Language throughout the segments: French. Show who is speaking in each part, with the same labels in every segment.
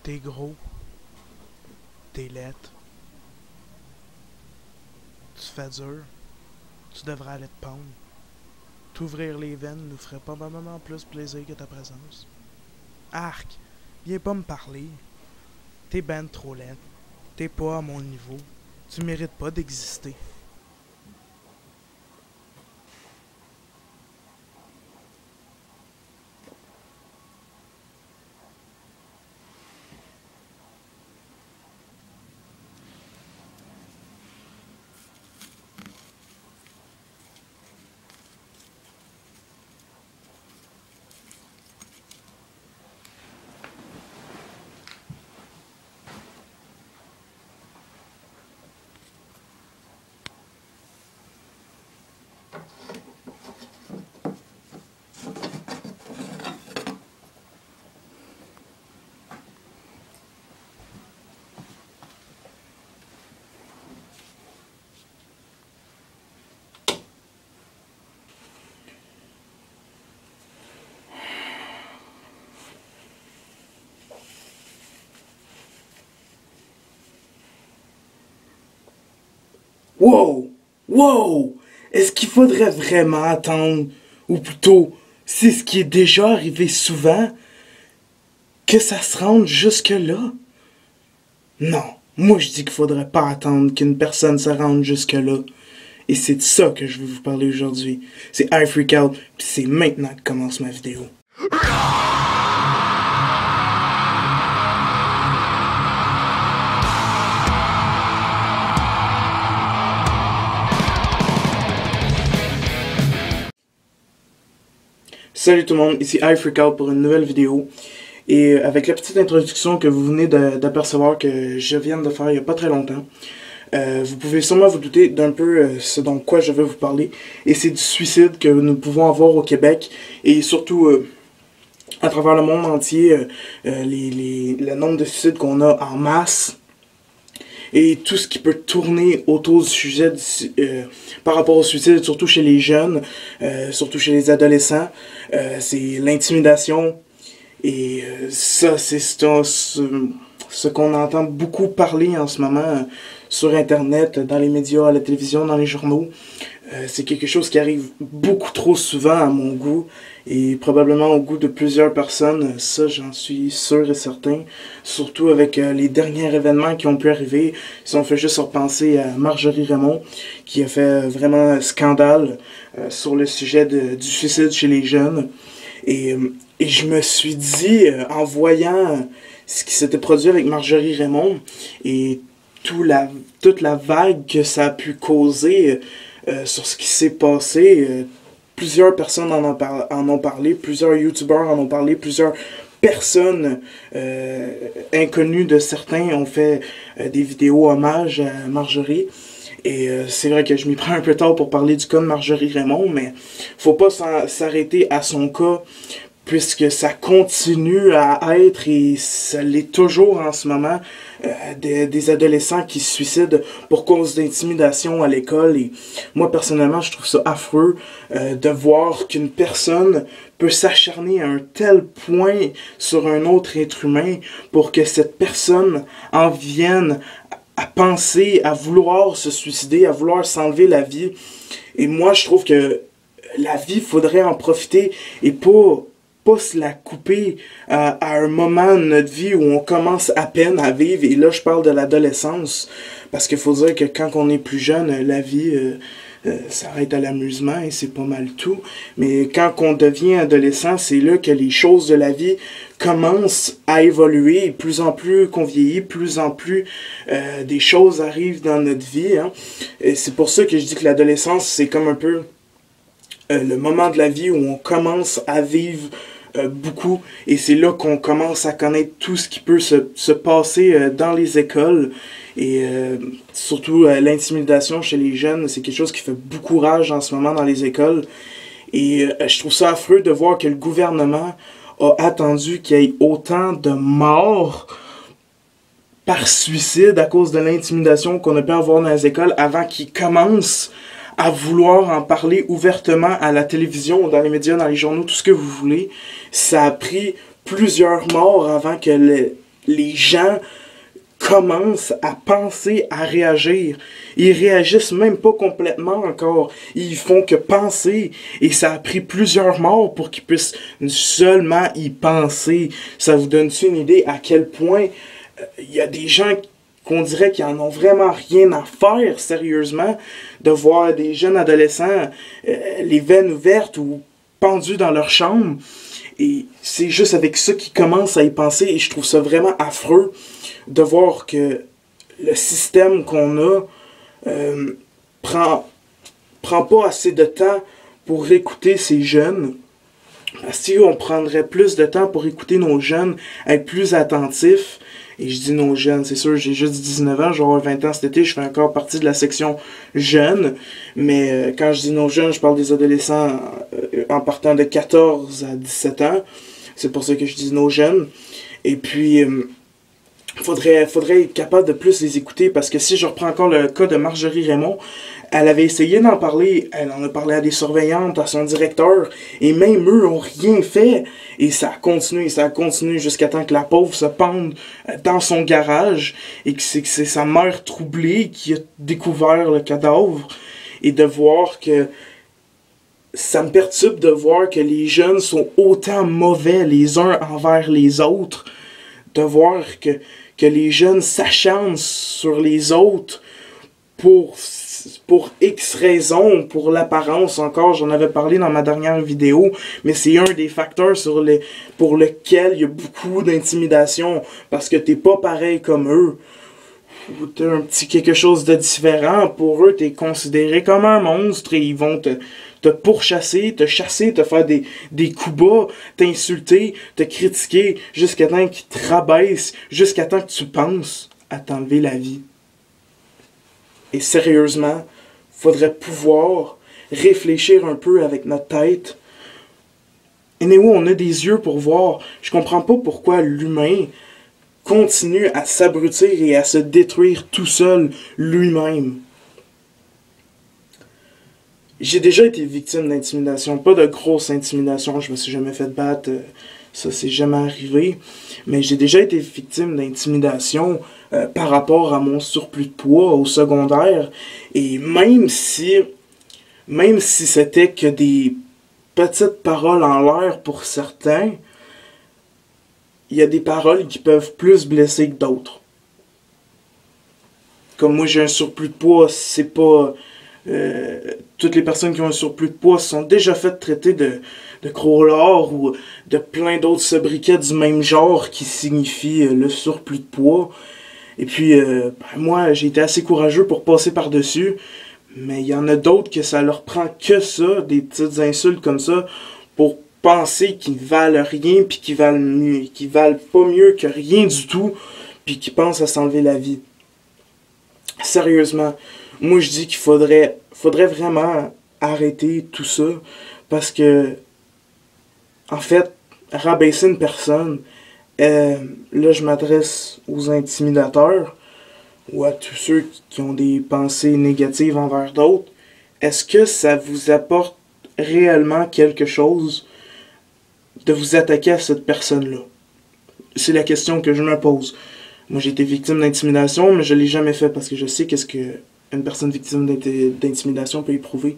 Speaker 1: T'es gros, t'es lettre, tu fais dur, tu devrais aller te pendre. T'ouvrir les veines nous ferait probablement plus plaisir que ta présence. Arc, viens pas me parler. T'es ben trop laide. T'es pas à mon niveau. Tu mérites pas d'exister.
Speaker 2: Wow! Wow! Est-ce qu'il faudrait vraiment attendre, ou plutôt, c'est ce qui est déjà arrivé souvent, que ça se rende jusque-là? Non, moi je dis qu'il faudrait pas attendre qu'une personne se rende jusque-là. Et c'est de ça que je vais vous parler aujourd'hui. C'est iFreakout, puis c'est maintenant que commence ma vidéo. Salut tout le monde, ici iFreakout pour une nouvelle vidéo. Et avec la petite introduction que vous venez d'apercevoir que je viens de faire il n'y a pas très longtemps, vous pouvez sûrement vous douter d'un peu ce dont quoi je vais vous parler. Et c'est du suicide que nous pouvons avoir au Québec et surtout à travers le monde entier, le nombre de suicides qu'on a en masse. Et tout ce qui peut tourner autour du sujet par rapport au suicide, surtout chez les jeunes, surtout chez les adolescents, c'est l'intimidation. Et ça, c'est ce qu'on entend beaucoup parler en ce moment sur Internet, dans les médias, à la télévision, dans les journaux. C'est quelque chose qui arrive beaucoup trop souvent à mon goût et probablement au goût de plusieurs personnes, ça j'en suis sûr et certain, surtout avec les derniers événements qui ont pu arriver. Si on fait juste repenser à Marjorie Raymond qui a fait vraiment scandale sur le sujet du suicide chez les jeunes. Et je me suis dit, en voyant ce qui s'était produit avec Marjorie Raymond et toute la vague que ça a pu causer sur ce qui s'est passé, plusieurs personnes en ont parlé, plusieurs youtubeurs en ont parlé, plusieurs personnes inconnues de certains ont fait des vidéos hommage à Marjorie. Et c'est vrai que je m'y prends un peu tard pour parler du cas de Marjorie Raymond, mais faut pas s'arrêter à son cas, puisque ça continue à être, et ça l'est toujours en ce moment, des adolescents qui se suicident pour cause d'intimidation à l'école. Et moi, personnellement, je trouve ça affreux de voir qu'une personne peut s'acharner à un tel point sur un autre être humain pour que cette personne en vienne à penser, à vouloir se suicider, à vouloir s'enlever la vie. Et moi, je trouve que la vie, faudrait en profiter et pas se la couper à un moment de notre vie où on commence à peine à vivre. Et là, je parle de l'adolescence. Parce qu'il faut dire que quand on est plus jeune, la vie s'arrête à l'amusement et c'est pas mal tout. Mais quand on devient adolescent, c'est là que les choses de la vie commencent à évoluer. Et plus en plus qu'on vieillit, plus en plus des choses arrivent dans notre vie. Hein. Et c'est pour ça que je dis que l'adolescence, c'est comme un peu le moment de la vie où on commence à vivre beaucoup, et c'est là qu'on commence à connaître tout ce qui peut se passer dans les écoles, et surtout l'intimidation chez les jeunes, c'est quelque chose qui fait beaucoup rage en ce moment dans les écoles, et je trouve ça affreux de voir que le gouvernement a attendu qu'il y ait autant de morts par suicide à cause de l'intimidation qu'on a pu avoir dans les écoles avant qu'ils commencent à vouloir en parler ouvertement à la télévision, dans les médias, dans les journaux, tout ce que vous voulez. Ça a pris plusieurs morts avant que les gens commencent à penser, à réagir. Ils réagissent même pas complètement encore. Ils font que penser. Et ça a pris plusieurs morts pour qu'ils puissent seulement y penser. Ça vous donne-tu une idée à quel point il y a des gens qu'on dirait qu'ils en ont vraiment rien à faire, sérieusement, de voir des jeunes adolescents les veines ouvertes ou pendus dans leur chambre. Et c'est juste avec ça qu'ils commencent à y penser. Et je trouve ça vraiment affreux de voir que le système qu'on a prend pas assez de temps pour écouter ces jeunes. Si on prendrait plus de temps pour écouter nos jeunes, être plus attentifs, et je dis nos jeunes, c'est sûr, j'ai juste 19 ans, je vais avoir 20 ans cet été, je fais encore partie de la section jeunes, mais quand je dis nos jeunes, je parle des adolescents en partant de 14 à 17 ans, c'est pour ça que je dis nos jeunes, et puis faudrait être capable de plus les écouter, parce que si je reprends encore le cas de Marjorie Raymond, elle avait essayé d'en parler, elle en a parlé à des surveillantes, à son directeur, et même eux ont rien fait, et ça a continué jusqu'à temps que la pauvre se pende dans son garage, et que c'est sa mère troublée qui a découvert le cadavre, et de voir que ça me perturbe de voir que les jeunes sont autant mauvais les uns envers les autres, de voir que les jeunes s'acharnent sur les autres pour X raisons, pour l'apparence encore, j'en avais parlé dans ma dernière vidéo, mais c'est un des facteurs pour lequel il y a beaucoup d'intimidation, parce que t'es pas pareil comme eux, ou t'as un petit quelque chose de différent, pour eux t'es considéré comme un monstre, et ils vont te pourchasser, te chasser, te faire des coups bas, t'insulter, te critiquer, jusqu'à temps qu'ils te rabaissent, jusqu'à temps que tu penses à t'enlever la vie. Et sérieusement, faudrait pouvoir réfléchir un peu avec notre tête. Et nous, on a des yeux pour voir. Je comprends pas pourquoi l'humain continue à s'abrutir et à se détruire tout seul lui-même. J'ai déjà été victime d'intimidation, pas de grosse intimidation, je me suis jamais fait battre, ça c'est jamais arrivé, mais j'ai déjà été victime d'intimidation par rapport à mon surplus de poids au secondaire, et même si c'était que des petites paroles en l'air pour certains, il y a des paroles qui peuvent plus blesser que d'autres. Comme moi j'ai un surplus de poids, c'est pas... toutes les personnes qui ont un surplus de poids se sont déjà fait traiter de gros lard ou de plein d'autres sobriquets du même genre qui signifient le surplus de poids. Et puis, moi, j'ai été assez courageux pour passer par-dessus, mais il y en a d'autres que ça leur prend que ça, des petites insultes comme ça, pour penser qu'ils valent rien, puis qu'ils valent pas mieux que rien du tout, puis qu'ils pensent à s'enlever la vie. Sérieusement. Moi, je dis qu'il faudrait vraiment arrêter tout ça, parce que, en fait, rabaisser une personne, là, je m'adresse aux intimidateurs, ou à tous ceux qui ont des pensées négatives envers d'autres, est-ce que ça vous apporte réellement quelque chose de vous attaquer à cette personne-là? C'est la question que je me pose. Moi, j'ai été victime d'intimidation, mais je l'ai jamais fait, parce que je sais qu'est-ce que une personne victime d'intimidation peut éprouver.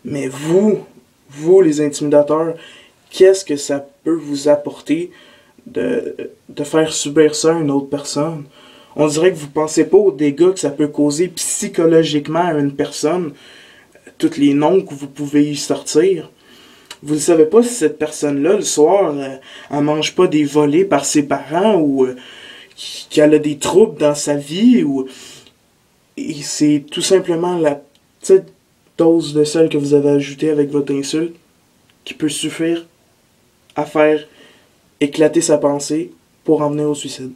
Speaker 2: Mais vous les intimidateurs, qu'est-ce que ça peut vous apporter de faire subir ça à une autre personne? On dirait que vous pensez pas aux dégâts que ça peut causer psychologiquement à une personne, tous les noms que vous pouvez y sortir. Vous ne savez pas si cette personne-là, le soir, elle mange pas des volets par ses parents, ou qu'elle a des troubles dans sa vie, ou... Et c'est tout simplement la petite dose de sel que vous avez ajoutée avec votre insulte qui peut suffire à faire éclater sa pensée pour en venir au suicide.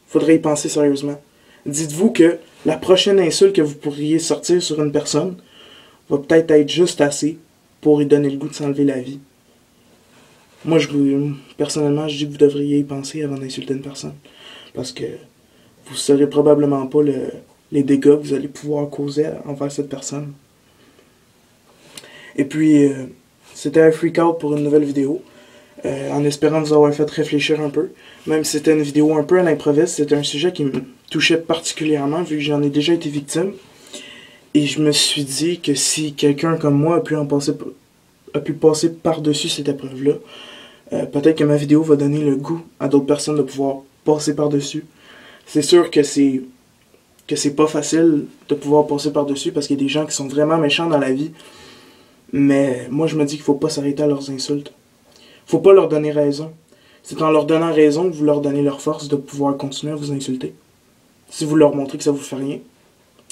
Speaker 2: Faudrait y penser sérieusement. Dites-vous que la prochaine insulte que vous pourriez sortir sur une personne va peut-être être juste assez pour lui donner le goût de s'enlever la vie. Moi, personnellement, je dis que vous devriez y penser avant d'insulter une personne. Parce que vous ne saurez probablement pas les dégâts que vous allez pouvoir causer envers cette personne. Et puis, c'était un freak out pour une nouvelle vidéo. en espérant vous avoir fait réfléchir un peu. Même si c'était une vidéo un peu à l'improviste, c'était un sujet qui me touchait particulièrement vu que j'en ai déjà été victime. Et je me suis dit que si quelqu'un comme moi a pu passer par-dessus cette épreuve-là, peut-être que ma vidéo va donner le goût à d'autres personnes de pouvoir passer par-dessus. C'est sûr que c'est pas facile de pouvoir passer par-dessus parce qu'il y a des gens qui sont vraiment méchants dans la vie. Mais moi, je me dis qu'il faut pas s'arrêter à leurs insultes. Faut pas leur donner raison. C'est en leur donnant raison que vous leur donnez leur force de pouvoir continuer à vous insulter. Si vous leur montrez que ça vous fait rien,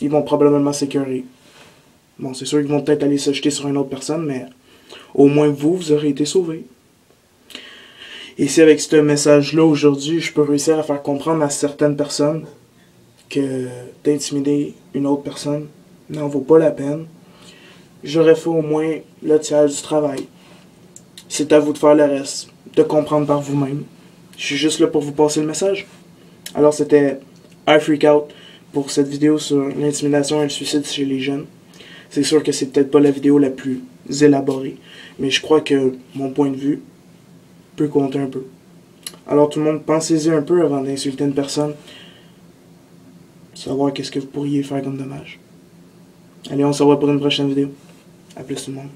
Speaker 2: ils vont probablement s'écœurer. Bon, c'est sûr qu'ils vont peut-être aller se jeter sur une autre personne, mais au moins vous aurez été sauvés. Et si avec ce message-là aujourd'hui, je peux réussir à faire comprendre à certaines personnes que d'intimider une autre personne n'en vaut pas la peine, j'aurais fait au moins le tiers du travail. C'est à vous de faire le reste, de comprendre par vous-même. Je suis juste là pour vous passer le message. Alors c'était I Freak Out pour cette vidéo sur l'intimidation et le suicide chez les jeunes. C'est sûr que c'est peut-être pas la vidéo la plus élaborée, mais je crois que mon point de vue peut compter un peu. Alors tout le monde, pensez-y un peu avant d'insulter une personne. Savoir qu'est-ce que vous pourriez faire comme dommage. Allez, on se revoit pour une prochaine vidéo. À plus tout le monde.